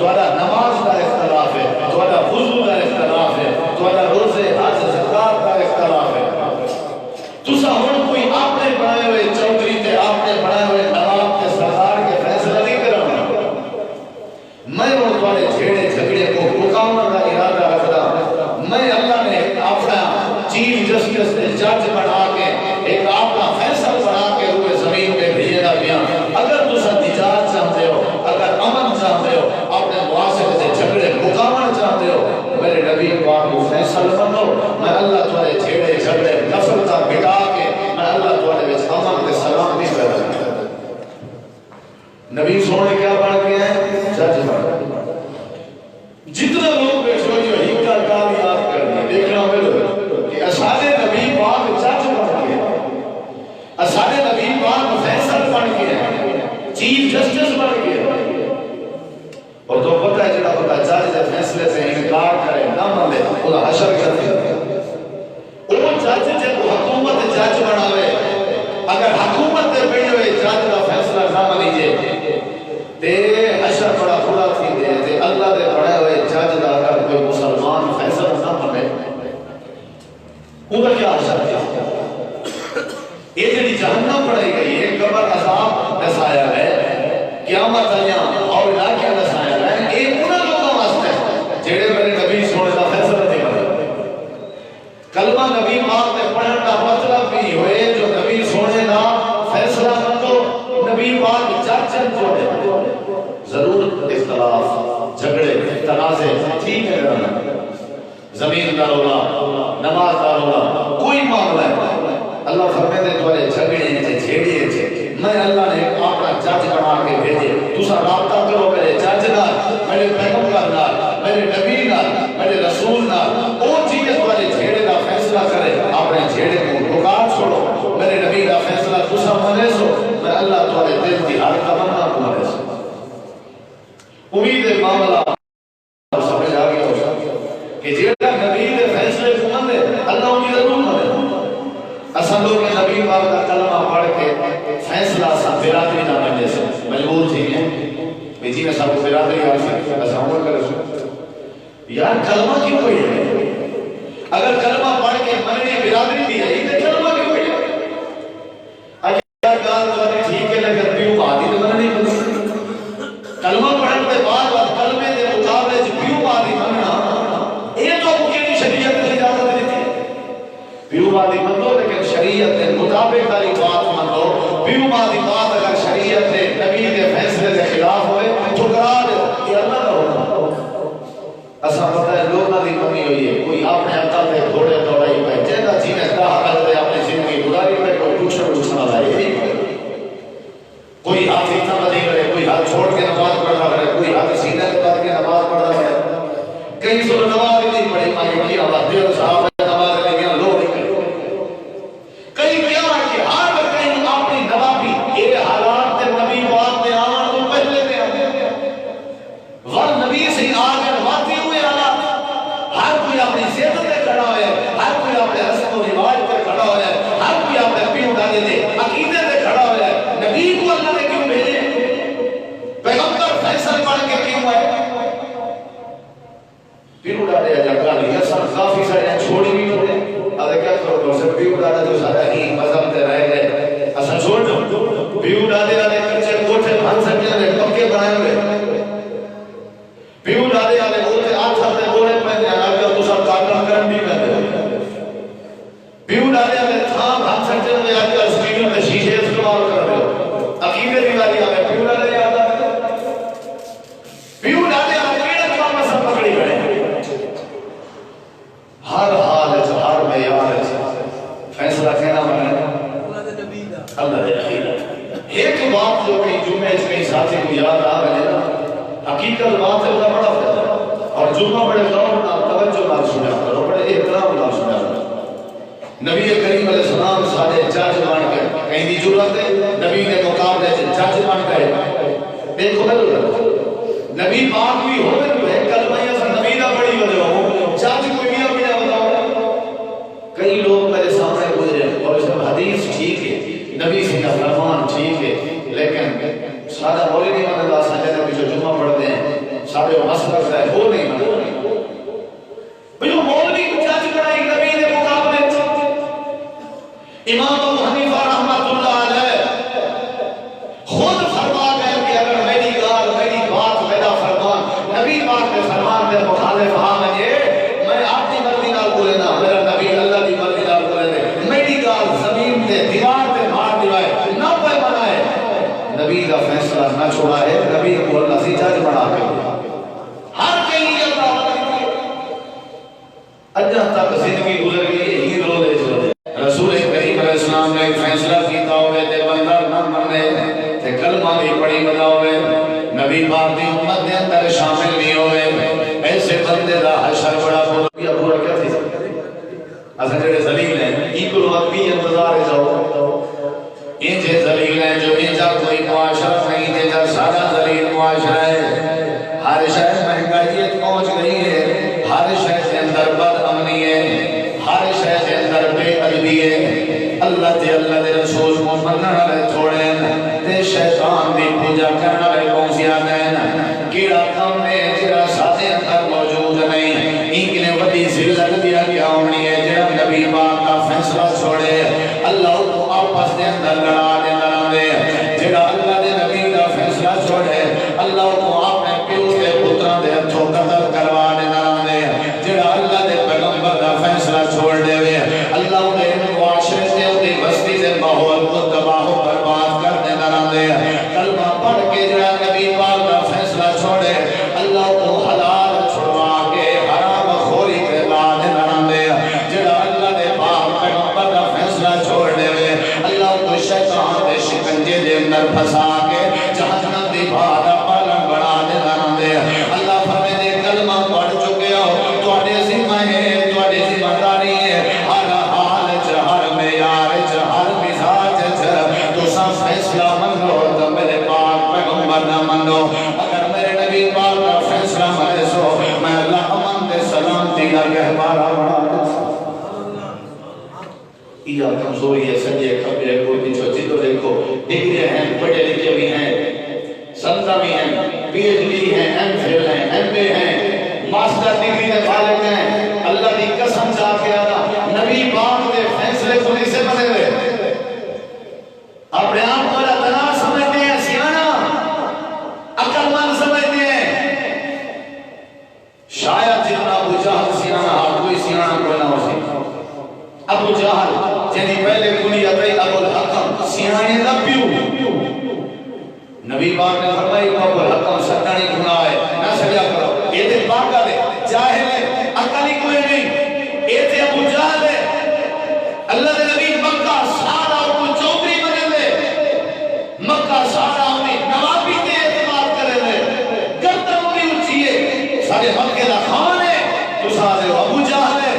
تھوڑا نماز کا اختلاف ہے، تھوڑا وضو کا اختلاف ہے، تھوڑا روزے حج زکات کا اختلاف ہے۔ تسا ہن کوئی اپنے بنائے ہوئے چودھری تے اپنے بنائے ہوئے نواب تے سردار کے فیصلہ نہیں کرنا۔ میں ہن تھوڑے جھیڑے جھگڑے کو مقامہ کا ارادہ رکھدا، میں اللہ نے اپنا چیف جسٹس تے جج بنا کے ایک اپنا فیصلہ بنا کے روئے زمین پہ بھیجے دا بیان۔ اگر تسا نجات چاہتے ہو، اگر امن چاہتے ہو، اپنے معاشرے سے جھگڑے مقامہ چاہتے ہو، میرے نبی پاک کو فیصلہ بنو۔ میں اللہ تھوڑے جھیڑے جھگڑے نفرتہ بٹا کے میں اللہ تھوڑے وچ امن تے سلام نہیں پیدا کیا۔ نبی سونے کیا بن کے ہیں؟ جج بن کے۔ جتنا لوگ بیٹھے ہوئے جو ہی کا کام یاد کرنے دیکھنا ملو کہ اسارے نبی پاک جج بن کے، اسارے نبی پاک فیصل بن کے، چیف جسٹس بن کے۔ اور تو پتہ ہے جڑا پتہ جج دے فیصلے سے انکار کرے نہ مانے وہ حشر کرتے ہیں۔ وہ جج جب حکومت جج بناوے، اگر حکومت دے بیٹھے ہوئے جج کا فیصلہ نہ مانیجے تے حشر بڑا برا تھی دے تے اللہ دے بڑے ہوئے جج دا اگر کوئی مسلمان فیصلہ نہ مانے وہ کیا حشر ہے؟ یہ جڑی جہنم پڑھائی گئی ہے، قبر عذاب دسایا ہے، قیامت آیاں اور لاکھیں دسایا ہے، یہ انہاں لوگوں واسطے جڑے میرے نبی سونے دا فیصلہ نہیں مانے۔ کلمہ نبی پاک میں پڑھن کا مطلب بھی ہوئے جو نبی سونے دا فیصلہ مانو، نبی پاک جج جو ہے ضرور اختلاف جھگڑے تنازع ٹھیک ہے، زمین کا رولا نماز کا رولا کوئی معاملہ ہے، اللہ فرمائے دے تھوڑے جھگڑے تھے جھیڑے تھے، میں اللہ نے اپنا جج بنا کے بھیجے، تسا رابطہ کرو میرے جج نال، میرے پیغمبر نال، میرے نبی نال، میرے رسول نال، وہ چیز تھوڑے جھیڑے کا فیصلہ کرے، اپنے جھیڑے کو پکار چھوڑو، میرے نبی کا فیصلہ تسا منے سو، میں اللہ تھوڑے دل کی ہر تمنا کو منے سو۔ امید معاملہ سمجھ آ گیا ہو کہ جیڑا نبی دے فیصلے کو منے اللہ انہی ضرور منے۔ اصل لوگ نبی پاک کا کلمہ پڑھ کے فیصلہ سا برادری نہ بنے سے مجبور تھی ہیں کہ جی میں سب کو برادری آ سکتے ایسا عمر کرے سو یار کلمہ کیوں کوئی ہے؟ اگر کلمہ پڑھ کے مننے برادری بھی ہے تو کلمہ کیوں کوئی ہے؟ اگر گال تو ٹھیک ہے لیکن پیو بادی تو مننے نہیں بنی، کلمہ پڑھن کے بعد کلمے دے مقابلے پیو بادی مننا یہ تو مکینی شریعت نے اجازت دیتی ہے۔ پیو بادی مندو لیکن شریعت کے مطابق والی بات مندو، پیو بادی بات اگر شریعت کے نبی کے فیصلے کے خلاف ہوئے ٹھکرا دے یہ اللہ کا ہونا۔ ایسا پتہ ہے لوگوں کی کمی ہوئی ہے، کوئی اپنے عقل میں گھوڑے دوڑائی پہ جیسا جینے کہا کرتے اپنی زندگی گزاری پہ کوئی پوچھنا لائے، کوئی ہاتھ اتنا بدی کرے، کوئی ہاتھ چھوڑ کے نماز پڑھنا کرے، کوئی ہاتھ سینے کے بعد کے نماز پڑھنا کرے، کئی سو نماز نہیں پڑھی مائی کی آواز دیر صاحب نماز نہیں گیا لوگ نہیں کرے، کئی کیا ہے کہ ہر کہیں اپنی نوابی یہ حالات کے نبی بات میں آنا تو پہلے میں آنے ور نبی سے آگے نواتی ہوئے حالات، ہر کوئی اپنی صحت پہ کھڑا ہوئے، ہر کوئی اپنے رسم و رواج پہ کھڑا ہوئے، ہر کوئی اپنے پیو ڈالے دے عقیدے پہ کھڑا ہوئے، نبی کو اللہ نے کیوں بھیجے؟ پیغمبر فیصل پڑھ کے کیوں آئے؟ پیو ڈالے جگہ نہیں ہے سر کافی سارے چھوڑی بھی ہوئے، آدھے کیا کرو تو اسے پیو ڈالے تو سارا ہی مذہب دے رہے گئے، اسا چھوڑ دو پیو ڈالے آلے کچھے کوٹھے بھان سکتے ہیں پکے بنائے ہوئے، پیو ڈالے آلے کوٹھے آٹھ سکتے گوڑے پہنے آگے تو سب کارکن کرن بھی پہنے، پیو ڈالے آلے تھام بھان سکتے ہیں آگے اسٹیڈیو میں شیشے استعمال کر رہے ہو، عقیدے دیواری آگے پیو ڈالے آلے پیو ڈالے آلے کیڑے کام میں سب پکڑی گئے، ہر حال ہے ہر معیار ہے فیصلہ کہنا بنے اللہ دے نبی۔ ایک بات جو کہ جمعہ اس میں ساتھی کو یاد آ رہے ہیں حقیقت بات ہے بڑا فائدہ اور جمعہ بڑے غور نہ توجہ نہ سنا کرو، بڑے احترام نہ سنا کرو۔ نبی کریم علیہ السلام سارے جج بن کے کہیں دی ضرورت ہے نبی کے مقابلے سے جج بن گئے، دیکھو نبی پاک بھی ہوئے ہوئے کلمہ یا نبی نہ بڑی وجہ ہو جج کوئی بھی اپنے بتاؤ۔ کئی لوگ میرے سامنے گزرے اور اس میں حدیث ٹھیک ہے، نبی سے کا فرمان ٹھیک ہے، لیکن سادہ مولوی نہیں مانتا سجدے میں جو جمعہ پڑھتے ہیں سارے مسئلہ ہے وہ نہیں مانے جو مولوی کو جج بنائی نبی نے مقابلے امام ابو حنیفہ رحمۃ اللہ علیہ خود فرما گئے کہ اگر میری گال میری بات میرا فرمان نبی پاک کے فرمان کے مخالف ہاں مجھے میں آپ کی مرضی نال بولے نا میرا نبی اللہ کی مرضی نال بولے میری گال زمین تے دیوار تے مار دیوائے نہ کوئی بنائے نبی کا فیصلہ نہ چھوڑا ہے نبی کو اللہ سے جج بنا کے ہر کہیں اللہ اجہ تک زندگی گزر گئی ہی رو دے چھوڑے رسول کریم علیہ السلام نے فیصلہ کیتا ہوئے تے بندہ نہ مرنے تے کلمہ بھی پڑھی بدا ہوئے نبی پاک دی امت دے اندر شامل نہیں ہوئے ایسے بندے دا حشر بڑا بولیا پورا کیا تھی اساں جڑے ذلیل ہیں ایکل وقت بھی انتظار جاؤ انجے ذلیل ہیں جو انجا کوئی معاشرہ نہیں جیجا سارا ذلیل معاشرہ ہے ہر شہر مہنگائیت پہنچ گئی ہے ہر شہر کے اندر بد امنی ہے ہر شہر کے اندر بے ادبی ہے اللہ دے رسول کو منن والے تھوڑے تے شیطان دی پوجا کرن والے کون زیادہ ہیں کیڑا کام ہے جڑا ساڈے اندر موجود نہیں انکنے وڈی ذلت دیا کیا ہونی ہے جڑا نبی پاک کا فیصلہ چھوڑے اللہ کو آپس دے اندر لڑا دے دے جڑا اللہ دے نبی کا فیصلہ چھوڑے اللہ کو اپنے پیو کے پتراں دے ہتھوں قتل کروا دے دے جڑا اللہ دے پیغمبر کا فیصلہ چھوڑ دے اللہ دے معاشرے تے دی بستی دے ماحول کو تباہ و برباد کر دے دے کلمہ پڑھ کے جڑا نبی پاک کا فیصلہ چھوڑے اللہ کو حلال چھڑوا کے حرام خوری کے لا دے جڑا اللہ دے پاک پیغمبر کا فیصلہ چھوڑ دے اللہ کو شیطان دے شکنجے دے اندر پھنسا کے جہنم دی بھاڑا پالن بنا دے اللہ فرمائے دے کلمہ پڑھ چکے ہو تواڈے ذمہ ہے تواڈی ذمہ داری ہے ہر حال چ ہر معیار چ ہر مزاج چ تساں فیصلہ منو تے میرے پاک پیغمبر نہ منو اگر میرے نبی پاک کا فیصلہ منے سو میں اللہ امن دے سلامتی دا رہبارا بنا دوں یہ کمزوری ہے سجے کھبے کو پیچھے جدو دیکھو ڈگری ہیں پڑھے لکھے بھی ہیں سمجھا بھی ہیں پی ایچ ڈی ہیں ایم فل ہیں ایم اے ہیں ماسٹر ڈگری کے مالک ہیں اللہ کی قسم چاہ کے آنا نبی پاک کے فیصلے کو نہیں سے بنے ہوئے اپنے آپ کو اتنا سمجھتے ہیں سیانا عقل مند سمجھتے ہیں شاید جتنا ابو جہل سیانا کوئی سیانا کوئی نہ ہو سکتا ابو جہل جنہی پہلے کنیت ہے ابو الحکم سیانے دا پیو نبی پاک نے فرمائی ابو الحکم ستانی گناہ ہے نہ سجا کرو یہ دے پاکا دے جاہل ہے عقلی کوئی نہیں یہ دے ابو جہل ہے اللہ دے نبی مکہ سارا کو چوکری بنے دے مکہ سارا انہیں نوابی تے اعتماد کرے دے گردن انہیں اچھئے سارے مکہ دا خان ہے تو سارے ابو جہل ہے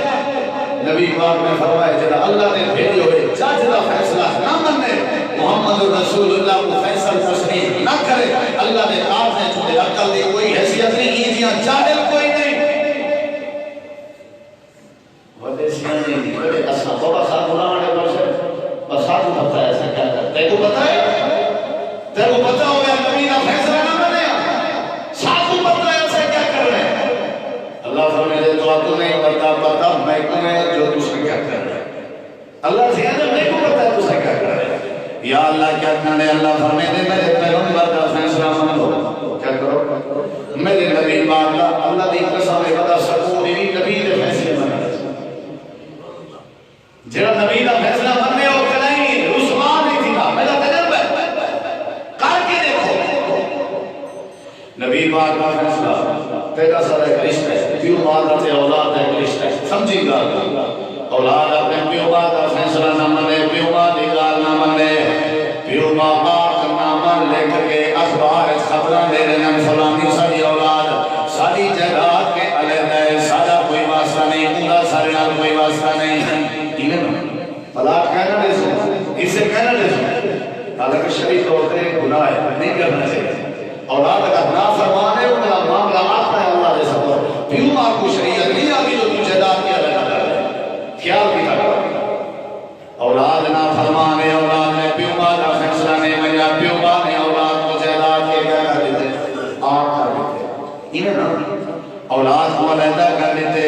نبی پاک نے فرمایا جڑا اللہ نے بھیجے ہوئے جج دا فیصلہ نہ منے محمد رسول اللہ کو فیصل تسلیم نہ کرے اللہ نے کاف ہے چھوڑے عقل دی کوئی حیثیت نہیں ایجیاں جاہل کوئی نہیں وڈے سیانے نہیں وڈے اسا بابا صاحب بلانے پر بس ساتھ پتہ ہے ایسا کیا کرتا ہے کو پتہ ہے تے کو پتہ ہویا نبی کا فیصلہ نہ منے ساتھ پتہ ہے ایسا کیا کر رہے ہیں اللہ فرمائے تو آپ کو نہیں پتہ میں تمہیں جو تجھ نے کیا کر رہا ہے اللہ سے نہیں کو پتہ ہے تجھ نے کیا کر رہا ہے یا اللہ کیا کرنے اللہ فرمائے دے میرے پیغمبر کا فیصلہ منو کیا کرو میرے نبی پاک کا اللہ دی قسم ہے بتا سکوں میری نبی دے فیصلے منا جڑا نبی دا فیصلہ مننے ہو کہیں رسمان نہیں تھا میرا تجربہ ہے کر کے دیکھو نبی پاک کا فیصلہ تیرا سارا ایک رشتہ ہے پیو مادر سے اولاد ہے ایک رشتہ ہے سمجھی گا اولاد اپنے پیو ماں کا فیصلہ نہ منے پیو ماں دی گال نہ منے پیو ماں پاک نامہ لکھ کے اخبار خبریں دے رہے ہیں فلانی ساری اولاد ساری جائیداد کے علیحدہ ہے سارا کوئی واسطہ نہیں پورا سارے نال کوئی واسطہ نہیں طلاق کہنا دے سو اسے کہنا دے سو حالانکہ شریف طور پہ گناہ ہے نہیں کرنا چاہیے اولاد اگر نافرمان ہے ان کا معاملہ آتا ہے اللہ دے سب پیو ماں کو شریعت نہیں آگی جو تو جائیداد کیا رہنا کر رہے خیال کی طرح اولاد نافرمان ہے اولاد نے پیو ماں کا فیصلہ نہیں مجھا پیو ماں نے اولاد کو جائیداد کے کیا کر دیتے آپ کر دیتے ایویں نا اولاد کو علیحدہ کر دیتے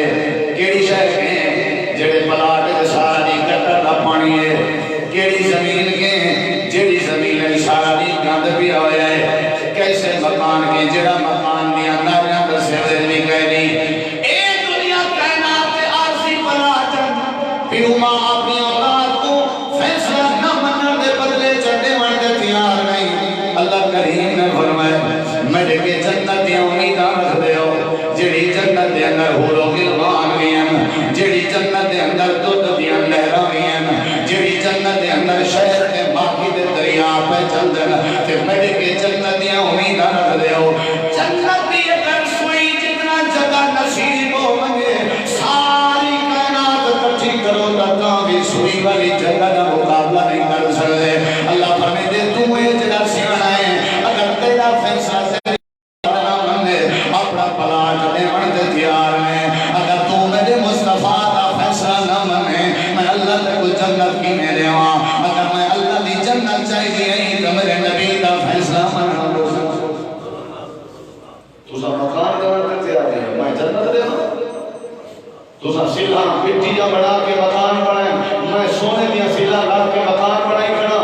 کیڑی شے کے جڑے پلاٹ تے سارا دی گٹر دا پانی ہے کیڑی زمین کے جڑی زمین ہے سارا دی گند پیا ہویا ہے کیسے مکان کے جڑا مکان دی اندر اندر سے نہیں کہہ دی اے دنیا کائنات تے عارضی پلاٹ پھر ماں اپنی اولاد کو فیصلہ نہ منن دے بدلے چڑھے ون دے تیار نہیں اللہ کریم نے فرمایا میرے کے جنت دی امید رکھ دیو جڑی جنت دے اندر حور و غلمان بھی ہیں جڑی جنت دے اندر دودھ دیاں نہراں بھی ہیں جڑی جنت دے اندر شہر دے باقی دے دریا پہ چلدن تے میرے کے جنت دی امید رکھ دیو جنت دی اگر سوئی جتنا جگہ نصیب ہو منگے ساری کائنات کٹھی کرو تا بھی سوئی والی جگہ دا مقابلہ نہیں کر سکتے اللہ فرمائے دے تو یہ جگہ سیانا ہے اگر تیرا فیصلہ سے اپنا پلاٹ دے بڑھتے تیار ہیں اگر تو میرے مصطفیٰ کا فیصلہ نہ منے میں اللہ تے کو جنت کی میں دے ہاں اگر میں اللہ دی جنت چاہیے ہی تو میرے نبی کا فیصلہ منا تو سا مکان دے بڑھتے تیار ہیں میں جنت دے ہاں تو سا سیلہ مٹیاں بڑھا کے مکان بڑھائیں میں سونے دیا سیلہ لگ کے مکان بڑھائی کرنا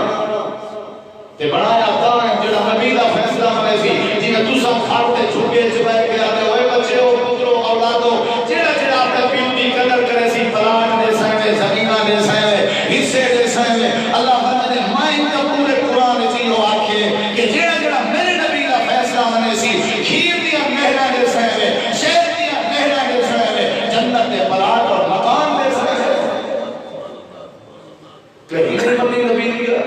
تے بڑھایا تا ہے جڑا نبی کا فیصلہ منے سی جنہیں تو سا کھاتے چھوٹے چھوائے کے آتے ہوئے بچے ہو پترو اولادو جڑا جڑا اپنے پیو دی قدر کرے سی پلاٹ دے سائے زمینہ دے سائے حصے دے سائے اللہ فرمائے مائن کا پورے قرآن چیزوں آکھے کہ جڑا جڑا میرے نبی کا فیصلہ منے سی کھیر دیا مہرہ دے سائے شہر دیا مہرہ دے سائے جنت دے پلاٹ اور مکان دے سائے کہیں نہیں نبی دیا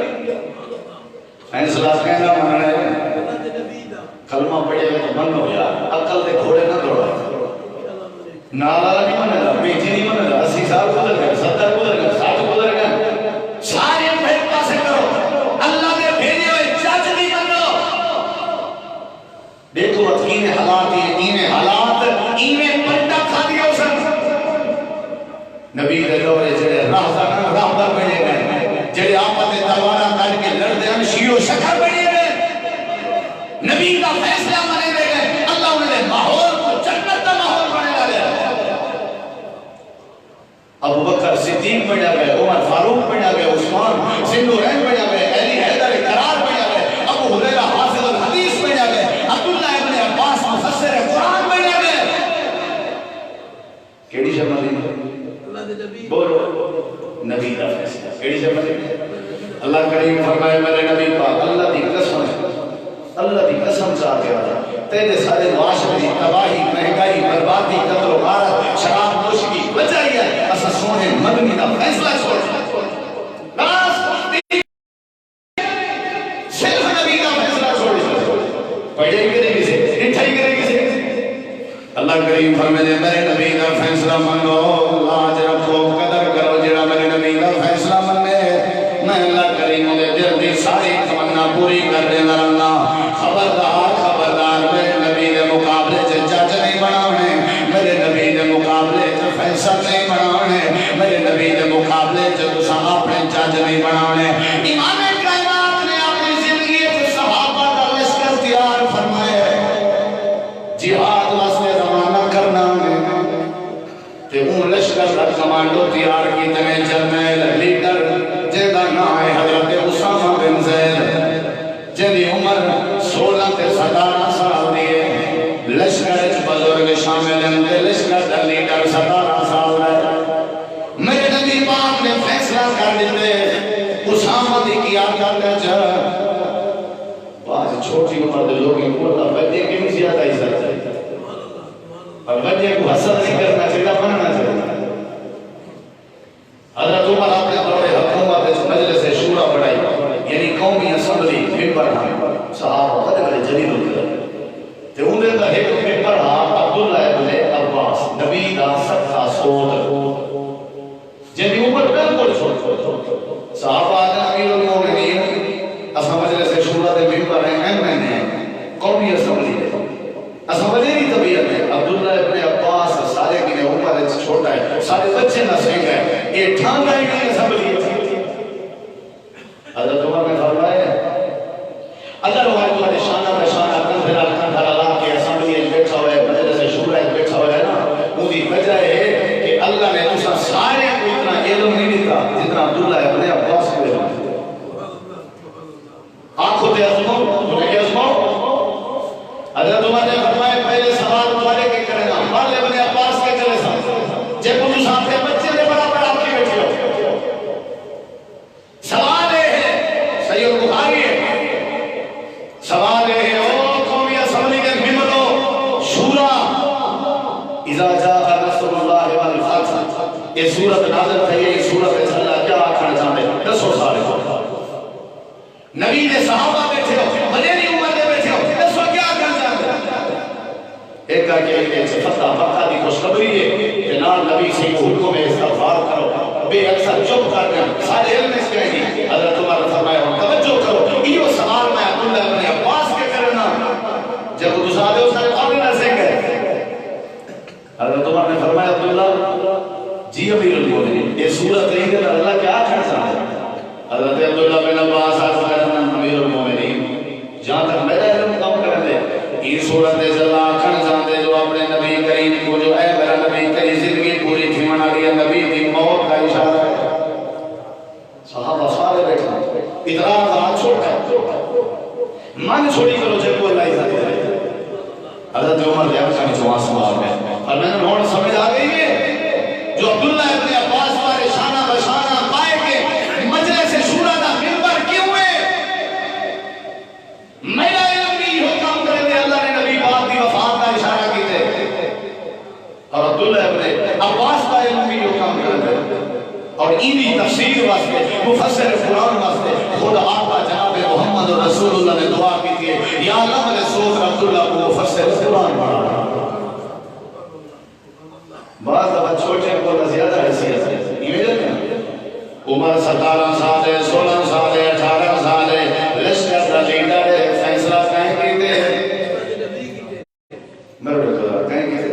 فیصلہ کہنا من رہے کلمہ پڑھے گا تو من ہو یا عقل دے گھوڑے نہ دوڑا نالا نہیں منے گا بیٹی نہیں منے گا 80 سال گزر گئے 70 گزر گئے 60 گزر گئے سارے پھر پاسے کرو اللہ نے بھیجے ہوئے جج نہیں بنو دیکھو اتکین حالات ایمیں پلٹا کھا دیا اسن نبی دے دورے جڑے راہدار بنے گئے جڑے آپت تلوارہ کر کے لڑتے ہیں شیعو شکر بنے گئے نبی کا فیصلہ منے دے گئے اللہ انہیں دے ماحول کو جنت کا ماحول بنے گئے ابو بکر صدیق بنا گئے عمر فاروق بنا گئے عثمان ذوالنورین بنا گئے علی حیدر قرار بنا گئے ابو ہریرہ حافظ الحدیث بنا گئے عبداللہ ابن عباس مفسر قرآن بنا گئے کیڑی شمع دی بولو نبی کا فیصلہ کیڑی شمع دی اللہ کریم فرمائے میرے نبی پاک اللہ دی قسم چاہتے ہیں تیرے سارے معاشرے کی تباہی مہنگائی بربادی قتل و غارت شراب نوشی کی وجہ ہی ہے اسا سونے مدنی دا فیصلہ چھوڑ صرف نبی کا فیصلہ چھوڑ پڑھے کرے کسے انٹھائی کرے کسے اللہ کریم فرمائے میرے نبی کا فیصلہ منو لاج رکھو قدر کرو جڑا میرے نبی کا فیصلہ مننے میں اللہ کریم دے دل دی ساری تمنا پوری کر دے نرنا خبردار میرے نبی دے مقابلے سے جج نہیں بناونے میرے نبی دے مقابلے سے فیصل نہیں بناونے میرے نبی دے مقابلے سے تسا اپنے جج نہیں بناونے امام کائنات نے اپنی زندگی سے صحابہ کا لشکر تیار فرمائے جہاد واسطے روانہ کرنا تے اون لشکر کا کمانڈو تیار کی تمہیں جرنیل لیڈر جیدہ نائے حضرت اسامہ بن زید جنہی عمر 16 تے 17 سال دیئے لشکر بزرگ شامل ہیں لشکر دا لیڈر 17 سال ہے میرے نبی پاک نے فیصلہ کر دیتے اسامہ دی کیا کرتا جا بعض چھوٹی عمر دے لوگ ان کو اللہ بچے کی نہیں زیادہ ہی سکتا ہے اور بچے کو حسد نہیں کرنا چاہیے بننا چاہیے حضرت عمر اپنے دور حکومت مجلس شورا بڑھائی یعنی قومی اسمبلی ممبر ہاں صحابہ بڑے بڑے جلیل ہوتے تے انہیں دا ایک ممبر ہاں عبداللہ ابن عباس نبی دا صدقہ سوت جنہی عمر بالکل چھوٹ صحابہ آدھا امیر المومنین اسا مجلس شورا دے ممبر ہیں ایم ہیں قومی اسمبلی ہے اسا وزیری طبیعت ہے عبداللہ ابن عباس سارے کی عمر چھوٹا ہے سارے بچے نہ سنگ ہے یہ ٹھان رہی گئی اسمبلی ہے حضرت عمر میں فرمایا اگر وہ تمہارے شانہ میں شانہ کندھرا لا کے اسمبلی میں بیٹھا ہوئے یہ سورت نازل تھی، یہ سورت اللہ کیا آکھنا چاہتے ہیں؟ 10 سال کو نبی نے صحابہ بیٹھے ہو، بڑی عمر دے بیٹھے ہو، 10 کیا آکھنا چاہتے ہیں؟ ایک کہا کہ ایک فتح مکہ دی خوشخبری ہے کہ نال نبی سے حکم میں استغفار کرو، بے اکثر چپ کر دیں، سارے علم اس کہیں گی حضرت عمر نے فرمایا توجہ کرو، یہ سوال میں عبداللہ ابن عباس کے کرنا جب وہ دوسرے ہو سارے قابل نہ سے گئے. حضرت عمر نے فرمایا عبداللہ جی امیر المومنین یہ صورت نہیں کہ اللہ کیا کھڑا ہے؟ حضرت عبداللہ بن عباس امیر المومنین جہاں تک میرا علم کام کرنے دے یہ صورت اللہ کھڑ جاندے جو اپنے نبی کریم کو جو اے میرا نبی تیری زندگی پوری تھی منا لیا نبی دی موت کا اشارہ ہے. صحابہ سارے بیٹھے ادراک ہاتھ چھوڑا ہے من چھوڑی کرو جب کو اللہ عزت ہے. حضرت عمر نے اپنے جوان سوال میں اور میں نے نوڑ سمجھ آ گئی ہے جو عبداللہ ابن عباس بارے شانہ بشانہ پائے کے مجلس شورا دا منبر کیوں ہے؟ میرا علم بھی ہو کام کرے دے اللہ نے نبی پاک دی وفات کا اشارہ کی دے اور عبداللہ ابن عباس کا علم بھی ہو کام کرے دے اور اینی تفسیر واسطے مفسر قرآن واسطے خود آقا جناب محمد رسول اللہ نے دعا کی تھی یا اللہ میں سوچ عبداللہ کو مفسر قرآن پڑھا. بعض دفعہ چھوٹے کو زیادہ حیثیت ہے ایمیجن میں عمر 17 سال ہے 16 سال ہے 18 سال ہے لشکر کا لیڈر ہے فیصلہ کہیں کیتے میرے قدر کہیں کیتے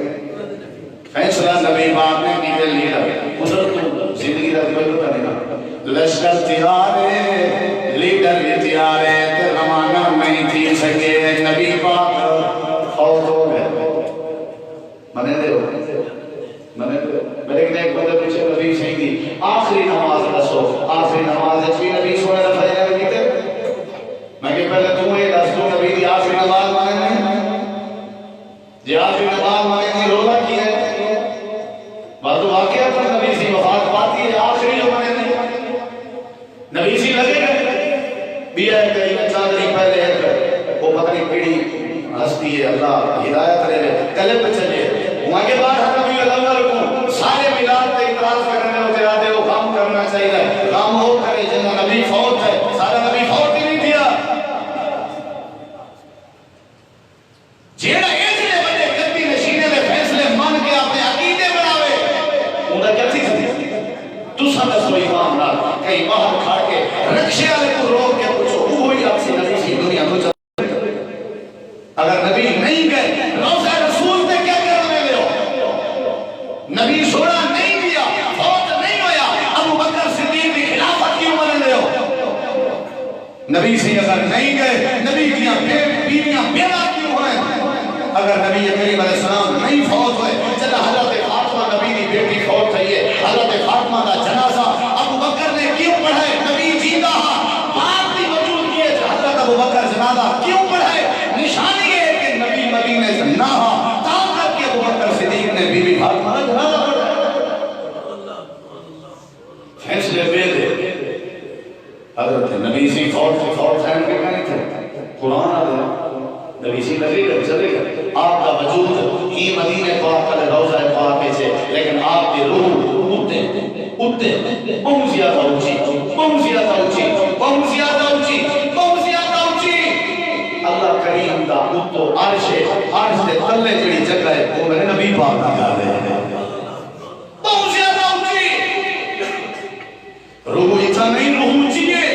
فیصلہ نبی باپ نے کیتے لیڈر ادھر تو زندگی کا کوئی پتہ نہیں لشکر تیار ہے لیڈر یہ تیار ہے تو روانہ نہیں تھی سکے نبی پاک فوت ہو گئے منے دے میرے ایک بندے پیچھے نبی صحیح دی آخری نماز رسو آخری نماز اچھی نبی سوئے رفعہ جائے کیتے میں کہ پہلے تم ایک رسول نبی دی آخری نماز مانے نہیں جی آخری نماز مانے نہیں روزہ کی ہے بات واقعہ پر نبی سی وفات پاتی ہے آخری جو مانے نہیں نبی سی لگے گئے بھی ہے کہیں چاندنی پہلے ہے وہ پتہ نہیں پیڑی ہستی ہے اللہ ہدایت رہے کلے پہ چلے وہاں کے بعد ہم نبی اللہ کو سارے ملاد پہ اعتراض کرنے ہوتے آتے وہ کام کرنا چاہیے کام ہو کرے جنہا نبی فوت ہے سارا نبی فوت ہی نہیں دیا جیڑا ایجنے بندے کتی نشینے میں فیصلے مان کے اپنے عقیدے بناوے انہا کیا تھی تو سمجھ سو امام نہ کہیں باہر کھا کے رکشے والے کو روک کے پوچھو وہی آپ سے نبی سی دنیا تو چل اگر نبی نہیں گئے روزہ رسول پہ کیا کرنے لے ہو نبی سوڑا نہیں دیا فوت نہیں ہویا ابو بکر صدیق کی خلافت کیوں بنے لے ہو نبی سے اگر نہیں گئے نبی کیا بیویاں بیوہ کیوں ہوئے اگر نبی کریم علیہ السلام نہیں فوت ہوئے چلا حضرت فاطمہ نبی کی بیٹی فوت تھی ہے حضرت فاطمہ کا جنازہ ابو بکر نے کیوں پڑھائے نبی جیتا باپ بھی موجود کیے حضرت ابو بکر جنازہ کیوں پڑھائے نشانی ہے کہ نبی مدینے سے نہ تاں کر کے ابو بکر صدیق نے بی بی فاطمہ کا جنازہ پڑھایا فیصلے بے دے حضرت نبی سی فوت ہے کہ نہیں تھے قرآن آدھے نبی سی لگے گا چلے گا آپ کا وجود ہی مدینے پاک کا روزہ پاک سے لیکن آپ کی روح اٹھتے بہت زیادہ اونچی بہت زیادہ اونچی بہت زیادہ اونچی بہت زیادہ اونچی اللہ کریم کا اٹھو عرش سے تلے جڑی جگہ ہے وہ میرے نبی پاک کی جا رہے ہیں بہت زیادہ اونچی روح اتنا نہیں روح اونچی ہے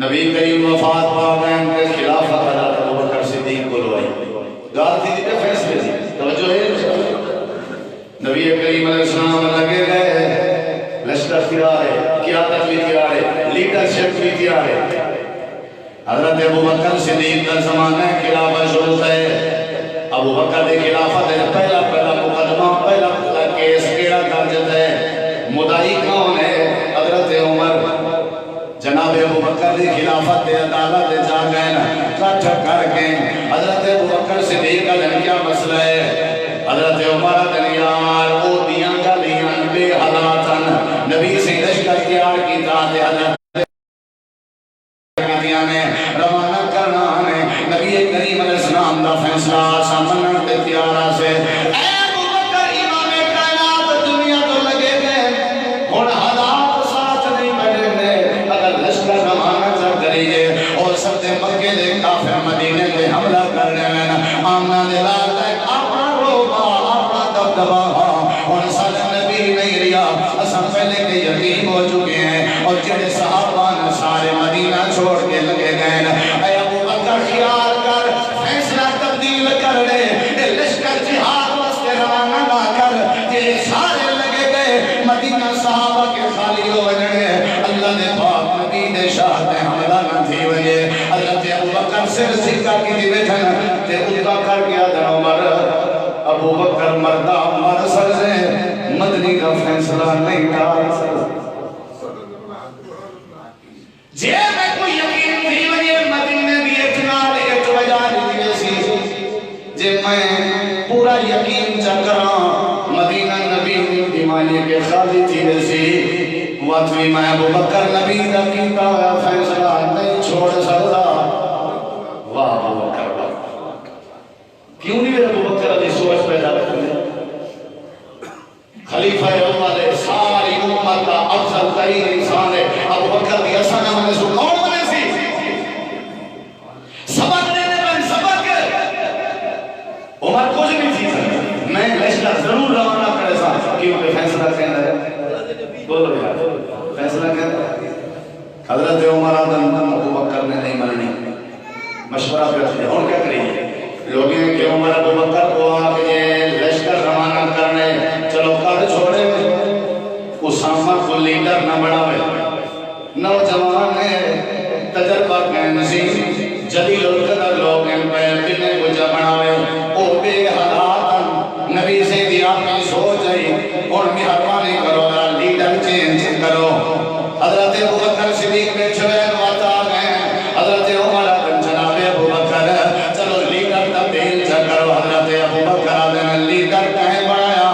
نبی کریم وفات پا گئے ان کے خلافت حضرت ابو بکر صدیق کو لوائی گال تھی تھی فیصلے تھی توجہ ہے نبی کریم علیہ السلام لگے گئے لشکر تیار ہے قیادت بھی تیار ہے لیڈرشپ بھی تیار ہے حضرت ابو بکر صدیق کا زمانہ خلافت شروع ہے ابو بکر دے خلافت ہے پہلا مقدمہ پہلا کیس کیڑا درجت ہے مدعی کون ہے حضرت عمر جناب ابو بکر دی خلافت دے عدالت دے جا گئے نا کٹھ کر کے حضرت ابو بکر صدیق کا دن کیا مسئلہ ہے حضرت عمر دن یار او دیاں گلیاں بے حالاتن نبی سے لشکر تیار کی ذات حضرت نے روانہ کرنا ہے نبی کریم علیہ السلام دا فیصلہ سامنے تے تیارہ سے اے ابو بکر امام کائنات دنیا تباہ اور سارے نبی نہیں ریا اساں پہلے کے یتیم ہو چکے ہیں اور جڑے صحابہ نے سارے مدینہ چھوڑ کے لگے گئے اے ابو بکر خیال کر فیصلہ تبدیل کر لے لشکر جہاد واسطے روانہ نہ کر یہ سارے لگے گئے مدینہ صحابہ کے خالی ہو گئے اللہ نے پاک نبی دے شاہ نے حملہ نہ تھی وجہ حضرت ابو بکر سر سکا کی دی بیٹھن تے اتبا کر گیا دن عمر ابو بکر مردہ مر سکتے مدنی کا فیصلہ نہیں ڈال سکتے جے میں کوئی یقین تھی وجہ مدینہ بھی اتنال ایک وجہ دیئے سی جے میں پورا یقین چکران مدینہ نبی دیمانی کے خالی تھی سی واتوی میں ابو بکر نبی دا کیتا ہویا فیصلہ نہیں چھوڑ سکتا واہ ابو بکر واہ کیوں نہیں میرے ابو بکر علی سوچ پیدا کرنے خلیفہ اول ساری امت کا افضل ترین انسان ہے ابو بکر دی اسانا میں سو کون بنے سی سبق دینے میں سبق عمر کچھ نہیں تھی سکتی میں لشکر ضرور روانہ کرے سا کیونکہ فیصلہ کہنا ہے بولو یار فیصلہ کہنا ہے حضرت عمر آدم ابو بکر نے نہیں مرنی مشورہ پہ رکھتے ہیں اور کیا کریے لوگ ہیں کہ عمر ابو بکر کو آگے لشکر روانہ کرنے چلو کر چھوڑے اسامہ کو لیڈر نہ بڑھاوے نوجوان ہے تجربہ کے نصیب جلیل القدر لوگ ہیں پہ بنے کو جا بڑھاوے او بے حالات نبی سے دیا اپنی سوچ آئی اور مہربانی کرو نا لیڈر چینج کرو حضرت ابو بکر صدیق میں چھوئے نواتا گئے حضرت عمر آدم جناب ابو بکر چلو لیڈر تبدیل کرو حضرت ابو بکر آدم لیڈر کہیں بڑھایا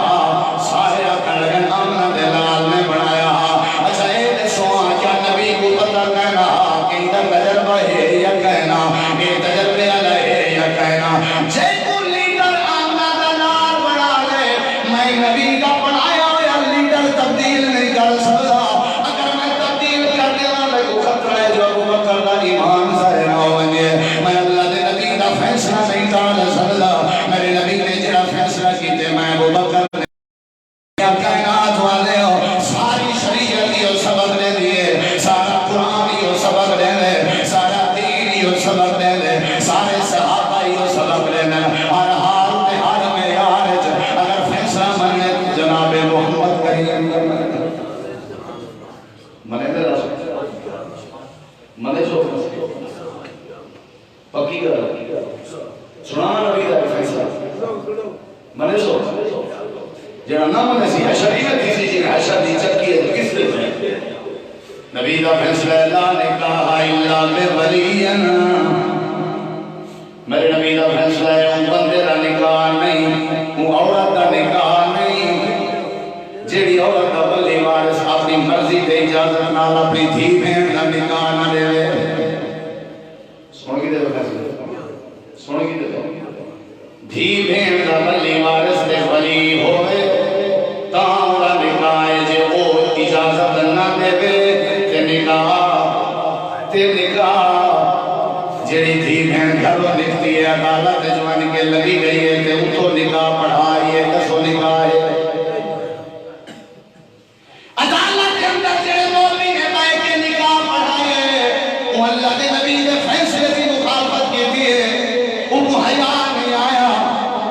ساہرہ کڑگن آمنہ دلال نے بڑھایا اچھا اے سوان کیا نبی کو پتہ کہنا کہ تجربہ ہے یا کہنا کہ تجربہ ہے یا کہنا جے کو لیڈر آمنہ دلال بڑھا لے میں نبی کا بڑھایا یا لیڈر تبدیل نہیں کر سکتا اگر میں تبدیل کرنے والے کو خطرہ ہے جو ابو بکر کا ایمان ظاہر ہوئے میں اللہ دے نبی کا فیصلہ نہیں ڈال سکتا میرے نبی نے جڑا فیصلہ کیتے میں ابو بکر نے کائنات والے ہو ساری شریعت ہی سبق دے دیئے سارا قرآن ہی سبق دے دے سارا دین ہی سبق دے دے سارے صحابہ ہی سبق دے دے ہر حال تے حال میں یار اگر فیصلہ منے جناب محمد کریم منے دے رسول منے جو پکی گا سنا نبی دا فیصلہ منے سو جنہاں نہ منے سی شریعت تھی سی جنہاں شریعت چکی ہے کس لئے میں نبی دا فیصلہ لا نکاح الا بولین میرے نبی دا فیصلہ ہے ان بندے دا نکاح نہیں ان عورت دا نکاح نہیں جیڑی عورت دا بلی وارث اپنی مرضی دے اجازت نال اپنی دھی بہن دا نکاح نہ دے سن کی دے سن کی دے دھی بہن دا بلی وارث دے بلی ہوئے تاں دا نکاح جے او اجازت نہ دے تے نکاح جیڑی دھی بہن گھروں نکتی ہے عدالت جوان کے لگی گئی ہے تے اتھو نکاح پڑھائی ہے کسو نکاح ہے عدالت کے اندر جیڑے مولوی نے بائے کے نکاح پڑھائی ہے وہ اللہ کے نبی نے فیصلے کی مخالفت کی تھی ہے ان کو حیاء نہیں آیا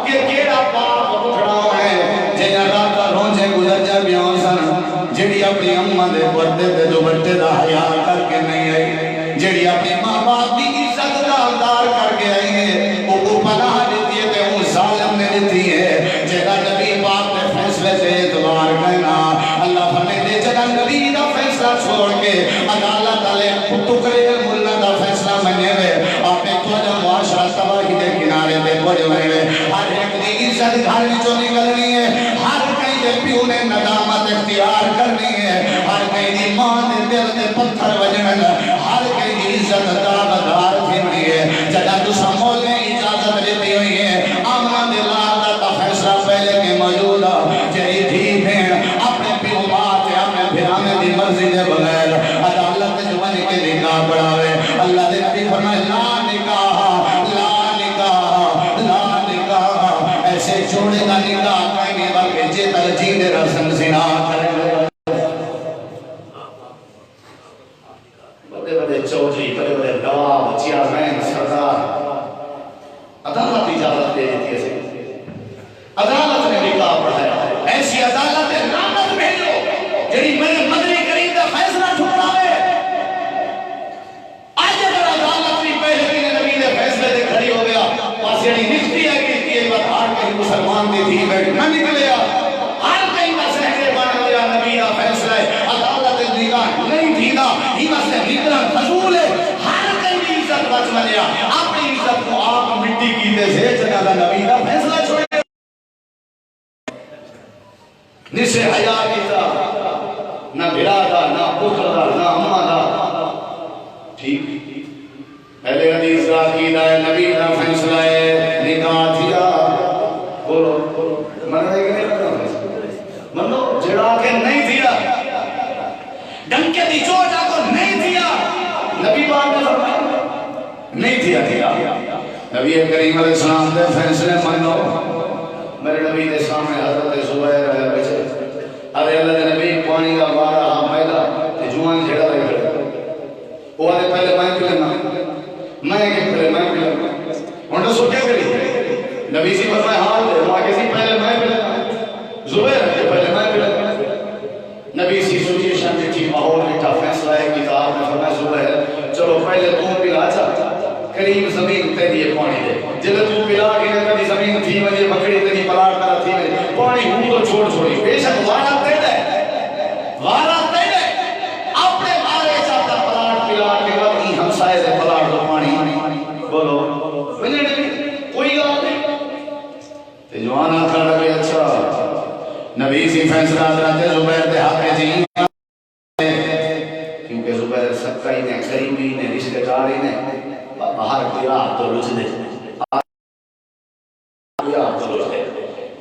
کہ کیڑا باپ اٹھڑا ہے جنہاں راتا رونجے گزر جا بیان سن جیڑی اپنی اممہ دے پردے دے دوبٹے دا حیاء کر کے نہیں آئی جیڑی اپنی ماں باپ کی عزت دار کر کے آئی ہے وہ کو پناہ دیتی ہے کہ وہ ظالم نے دیتی ہے جیڑا نبی پاک نے فیصلے سے اعتبار کرنا اللہ فرمے دے جگہ نبی دا فیصلہ چھوڑ کے عدالت علیہ ٹکرے ملہ دا فیصلہ منے ہوئے آپ نے تو جب معاشرہ تباہی دے کنارے دے پڑے ہوئے ہر ایک دی عزت گھر میں جو نکلنی ہے ہر کئی دے پیو نے ندامت اختیار کرنی ہے ہر کئی دی ماں دے دل دے پتھر وجنن ہر کئی دی عزت دار پھرنی ہے جگہ تو سمول نے اجازت دیتی ہوئی ہے آمنہ دلال دا فیصلہ پہلے کے موجود جہی دھی بھین اپنے پیو بات ہے اپنے بھیرانے دی مرضی دے بغیر عدالت جوانی کے نکاح پڑھاوے اللہ دے نبی فرمائے لا نکاح لا نکاح لا نکاح ایسے چھوڑے گا نکاح کہیں نہیں نے رسم زنا کرے بڑے بڑے چودھری بڑے بڑے نواب چیئرمین سردار عدالت اجازت دے دیتی ہے عدالت نے نکاح پڑھایا ایسی عدالت لعنت بھیجو جڑی میرے مدنی کریم کا فیصلہ ٹھکراوے آج اگر عدالت بھی پہلے دن نبی نے فیصلے دے کھڑی ہو گیا پاس یعنی نکتی ہے کہ ایک بار ہار کے مسلمان دی تھی بیٹھ نہ نکلیا ہر کہیں کا سہرے بن گیا نبی کا فیصلہ ہے عدالت نکاح نہیں تھی نا ہی سے نکلنا فضول ہے ہر کہیں کی عزت بچ بنیا اپنی عزت کو آپ مٹی کیتے سے جنہ نبی کا فیصلہ چھوڑے نسے حیا کیتا نہ بھرا دا نہ پتر دا نہ اماں دا ٹھیک پہلے حدیث کا عقیدہ ہے نبی کا فیصلہ ہے نکاح تھیا بولو من رہے کہ نہیں لگا منو جڑا کے نہیں تھیا ڈنکے دی چوٹ آ کو نہیں تھیا نبی بات نے فرمایا نہیں تھیا نبی کریم علیہ السلام دے فیصلے منو میرے نبی دے سامنے حضرت زبیر ہے بچے ارے اللہ دے نبی پانی کا بارہ ہاں پہلا تے جوان جھڑا رہے کھڑے وہ آدھے پہلے میں پلنا میں کہ پہلے میں پلنا انہوں سو کیا کری نبی سی فرمائے حال دے وہ آگے سی پہلے میں پلنا زبیر ہے پہلے میں پلنا نبی سی سچویشن دیکھی ماحول بیٹھا فیصلہ ہے کتاب میں فرمائے زبیر چلو پہلے تم پلا جا کریم زمین تے دیئے پانی دے جلد تو پلا کے کبھی زمین تھی وجہ بکڑی تنی پلاٹ کرا تھی وجہ پانی ہوں تو چھوڑ چھوڑی بے شک وارا تیل ہے اپنے بارے چاہتا پلاٹ پلاٹ کے بعد ہی ہم سائے سے پلاٹ دو پانی بولو کوئی گال نہیں تے جوانا کھڑا بھی اچھا نبی سی فیصلہ حضرت زبیر دے حق جی کیونکہ زبیر سکائی نے قریبی نے رشتہ داری نے باہر کیا تو رچ دے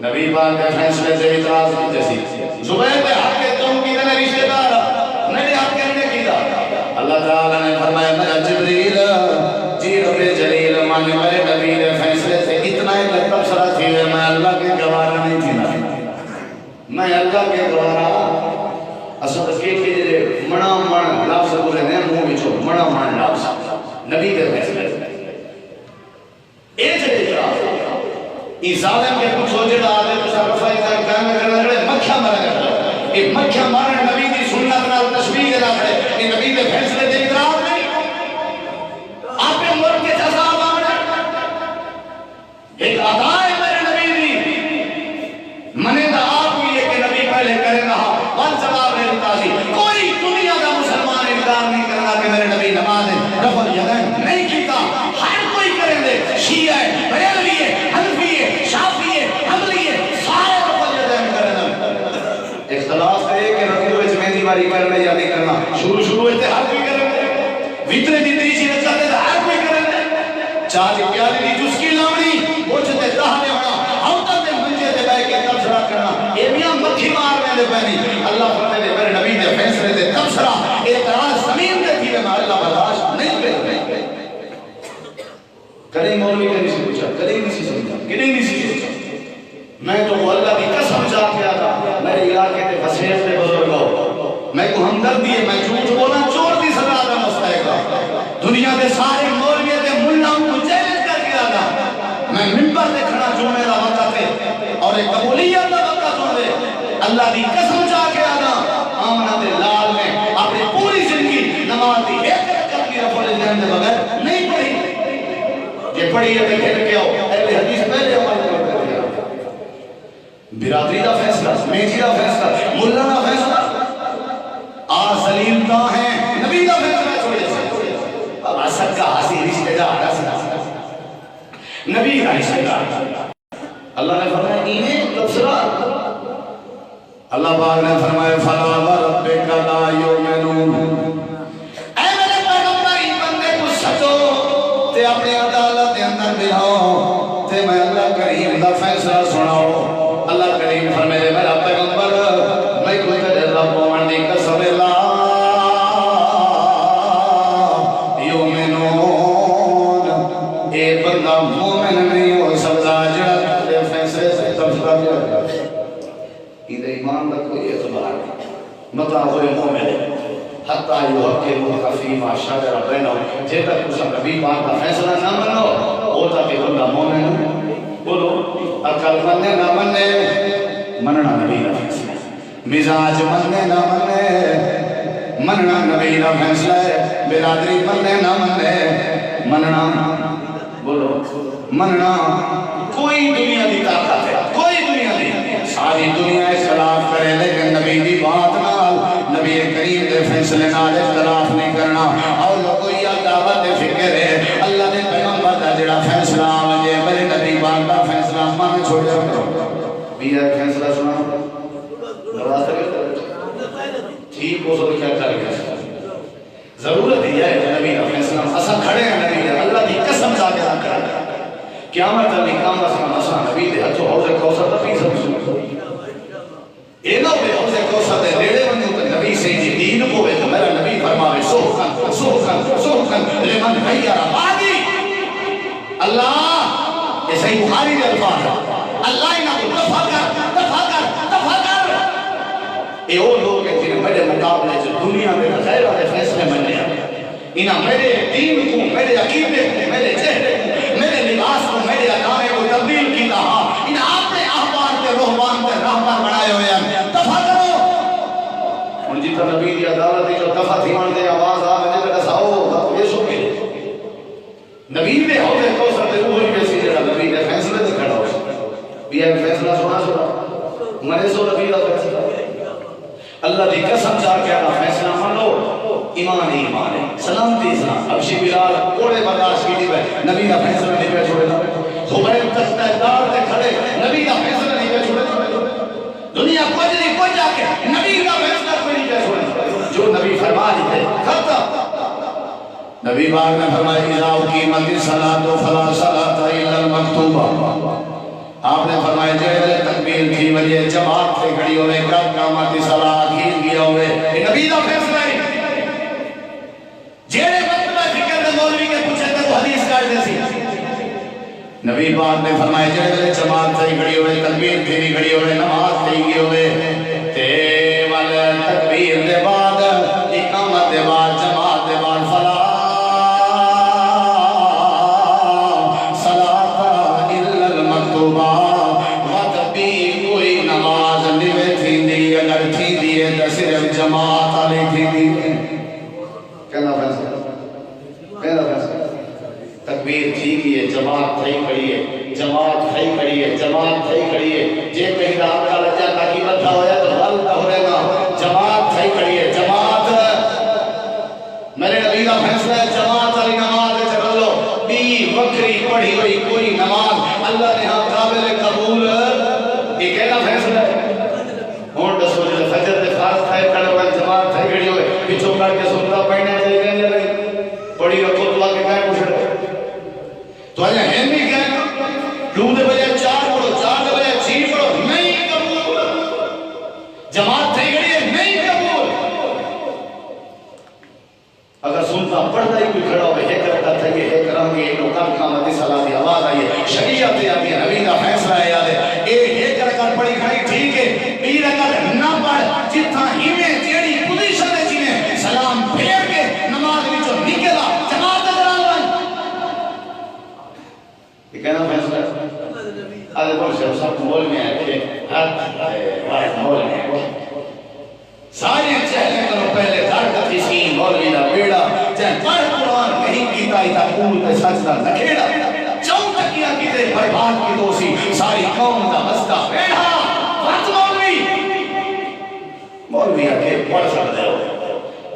نبی پاک کے فیصلے سے اعتراض کی جیسی زبیر پہ حق کے تم کی نے رشتہ دار میرے حق کہنے کی دا اللہ تعالیٰ نے فرمایا میرا جبریل جی رب جلیل مان میرے نبی نے فیصلے سے اتنا ہی تبصرہ تھی میں اللہ کے گوارا نہیں تھی میں اللہ کے گوارا اصل کے جڑے منا من لفظ بولے نے منہ وچوں منا من لفظ نبی کے فیصلے اے جڑے ای ظالم کے کچھ ہو جڑا آدھے تو صفائی کا کام کرنا لڑے مکھیا مرا کرتا اے مکھیا مارن نبی دی سنت نال تشبیہ دے رکھے اے نبی دے فیصلے دے اقرار نہیں آپ کے ملک کے جزا مانگنا ایک ادا ہے میرے نبی دی منے دا آپ بھی ہے کہ نبی پہلے کرے رہا ون جواب ہے تازی کوئی دنیا دا مسلمان انکار نہیں کرنا کہ میرے نبی نماز رفع الیدین نہیں کیتا ہر کوئی کریں دے شیعہ ہے بریلوی ہے حنفی ہے شافعی ہے حنبلی ہے سارے رفع الیدین کریں اختلاف ہے کہ رکوع وچ مہندی باری کرنا یا نہیں کرنا شروع تے ہر کوئی کریں ویترے دی تیجی رکھا تے ہر کوئی کریں چاہتے پیاری دی جس کی لامنی وہ چھتے دہنے ہونا ہوتا دے منجے دے بے کے تبصرہ کرنا یہ میاں مکھی مارنے دے پہنی اللہ فرمائے دے میرے نبی دے فیصلے دے تبصرہ اعتراض زمین دے تھی میں اللہ برداشت نہیں کرے کدیں مولوی نے نہیں پوچھا کدیں نہیں سمجھا کدیں نہیں سمجھا میں تو اللہ کی قسم جا کے آتا میرے علاقے تے وسیع تے بزرگ ہو میں کو ہمدردی ہے میں جھوٹ بولا چور دی سزا دا مستحق ہوں دنیا دے سارے مولوی تے ملا کو چیلنج کر کے آتا میں منبر تے کھڑا جمعے دا وقت ہے اور ایک قبولیت دا وقت ہوں دے اللہ دی قسم جا کے آتا آمنہ دے لال نے اپنی پوری زندگی نماز دی ایک رکعت کی رفع الیدین دے بغیر نہیں پڑھی یہ پڑھی ہے پھر کیا ہو اہل حدیث پہلے عمل کرتے ہیں برادری دا فیصلہ میجی دا فیصلہ ملا دا فیصلہ سلیم کا ہے نبی دا فیصلہ چھوڑے سے اب اسد کا حسی رشتہ دار نبی کا رشتہ دار اللہ نے فرمایا انہیں تبصرہ اللہ پاک نے فرمایا فلا وربک لا یؤمنون اے میرے پیغمبر ان بندے کو سچو تے اپنے عدالت دے اندر بلاؤ تے میں اللہ کریم دا فیصلہ سناؤ اللہ کریم فرمائے میرا پیغمبر میں کوئی تیرے رب مان دی قسم لا یؤمنون اے بندہ مومن نہیں ہو سکتا جڑا تیرے فیصلے سے تبصرہ دے یہ ایمان کا کوئی اعتبار نہیں متا ہوئے مومن حتی یحکموک فیما شجر بینہم جے تک اس نبی پاک کا فیصلہ نہ منو وہ تک بندہ مومن بولو عقل مننے نہ مننے مننا نبی کا فیصلہ مزاج مننے نہ مننے مننا نبی کا فیصلہ ہے برادری مننے نہ مننے مننا بولو مننا کوئی دنیا دی طاقت ہے کوئی دنیا دی ساری دنیا اختلاف کرے لیکن نبی دی بات نال نبی کریم دے فیصلے نال اختلاف نہیں کرنا اور لوگوں یہ دعوت فکر ہے اللہ نے پیغمبر دا جڑا فیصلہ آوجے میرے نبی پاک دا فیصلہ مان چھوڑے بھی ہے فیصلہ سنا ٹھیک ہو سب کیا کر گیا ضرورت ہی ہے نبی کا فیصلہ اسا کھڑے ہیں نبی دے اللہ دی قسم جا کے رکھ رہا قیامت علی کام اسا نبی دے ہتھوں حوض کوثر دا پی سب اے نہ ہوئے حوض کوثر دے نیڑے بندے تے نبی سے جی دین ہوئے تو میرا نبی فرماوے سوکن لمن غیر بادی اللہ یہ صحیح بخاری دے الفاظ اللہ انہاں کو دفع کر اے وہ لوگ ہیں جنہیں میرے مقابلے سے دنیا میں غیر والے فیصلے مننے انہاں میرے دین کو میرے عقیدے کو میرے چہرے کو میرے لباس کو میرے ادارے کو تبدیل کی رہا انہاں اپنے احبار کے روحبان کے راہبر بنائے ہوئے ہیں دفع کرو ان جیتا نبی دی عدالت جو دفع تھی مان دے آواز آ میں نے کہا یہ سو کے نبی دے ہوتے کوثر دے اوہی کیسی جڑا نبی دے فیصلے سے کھڑا ہو بھی ہے فیصلہ سنا مرے سو نبی دا فیصلہ اللہ دی قسم چاہ کے اللہ فیصلہ منو ایمان ایمان ہے سلامتی اسلام ابشی بلال کوڑے برداشت کی دیوے نبی کا فیصلہ نہیں پہ چھوڑے گا خبیر تختہ دار دے کھڑے نبی کا فیصلہ نہیں پہ چھوڑے دنیا کچھ نہیں کوئی جا کے نبی کا فیصلہ کوئی نہیں پہ چھوڑے جو نبی فرما دیتے ختم نبی باغ نے فرمائی اذا اقیمت الصلاۃ فلا صلاۃ الا المکتوبہ آپ نے فرمایا جڑے تکبیر کی وجہ جماعت سے کھڑی ہوئے کب قامت صلاۃ کھیل گیا ہوئے یہ نبی کا فیصلہ ہے جڑے وقت میں فکر دے مولوی کے پوچھے تے وہ حدیث کاٹ دے سی نبی پاک نے فرمایا جڑے جماعت سے کھڑی ہوئے تکبیر کی کھڑی ہوئے نماز پڑھی گئی ہوئے تے ول تکبیر دے بعد اقامت دے بعد جماعت دے بعد فلا صرف جماعت علی تھی کہنا فیصلہ تکبیر تھی گئی جماعت تھی کھڑی ہے جماعت تھی کھڑی ہے جماعت تھی کھڑی ہے جے کہیں رات کا لجا تاکہ بدھا ہویا تو غلط ہو رہے گا جماعت تھی کھڑی ہے جماعت میرے نبی کا فیصلہ ہے جماعت علی نماز چکر لو بھی وکری پڑھی ہوئی کوئی نماز اللہ نے ہاں قابل قبول یہ کہنا فیصلہ ہے ہون دسو جلے فجر دے خاص تھائے کھڑے ہوئے جماعت تھائی کھڑی ہوئے پیچھو کر کے سنتا پڑھنے چاہیے گئے یا نہیں پڑھی رکھو تو آگے گئے پوچھ رہے تو آجا ہے بھی گئے لوگ دے بجائے چار پڑھو چار دے بجائے چین پڑھو نہیں قبول جماعت تھائی کھڑی ہے نہیں قبول اگر سنتا پڑھتا ہی کوئی کھڑا ہوئے ایک رکھتا تھا یہ ایک رہا گے انہوں کم قامتی صلاح دی آواز آئیے شریعت آتی ہے نبی کا فیصلہ ہے یاد ہے ایک رکھت پڑھی کھڑی ٹھیک ہے بی رکھت نہ پڑھ جتنا ہی میں جیڑی پوزیشن ہے جنہیں سلام پھیر کے نماز وچوں نکلا جماعت نظر آئے یہ کہنا فیصلہ ہے آدھے بول سے سب مول میں ہے کہ ہر مول میں ہے سارے چہلے کرو پہلے گھر کا کسین مولوی دا بیڑا چاہے پڑھ قرآن نہیں کیتا ہی تا قول پہ سجدہ نکھیڑا چون تکیہ کیتے برباد کی دوسی ساری قوم دا بستہ بیڑا وقت مولوی آکے پڑھ سکتے ہو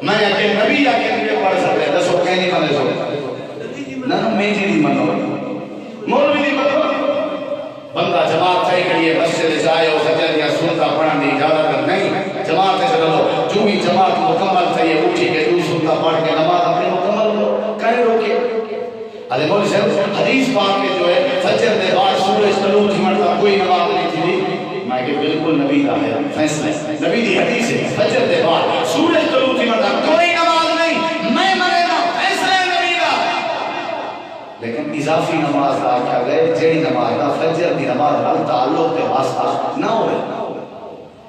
میں آکے نبی آکے نبی پڑھ سکتے ہیں دسو کہیں نہیں مانے سو نہ میں جی نہیں منو مولوی نہیں منو بندہ جماعت صحیح کریے مسجد جائے اور سجد یا سنتا پڑھن دی اجازت نہیں جماعت سے چلو جو بھی جماعت مکمل صحیح اٹھی کے دو سنتا پڑھ کے نماز اپنے مکمل ہو کہیں روکے ادھے مولی صاحب حدیث پاک کے جو ہے فجر دے بعد سورج طلوع تھی مرتا کوئی نماز نہیں تھی میں کہ بالکل نبی کا ہے فیصلہ نبی دی حدیث ہے فجر دے بعد سورج طلوع تھی مرتا کوئی نماز نہیں میں مرے نا فیصلہ نبی کا لیکن اضافی نماز دا کیا گئے جیڑی نماز دا فجر دی نماز دا تعلق کے واسطہ نہ ہوئے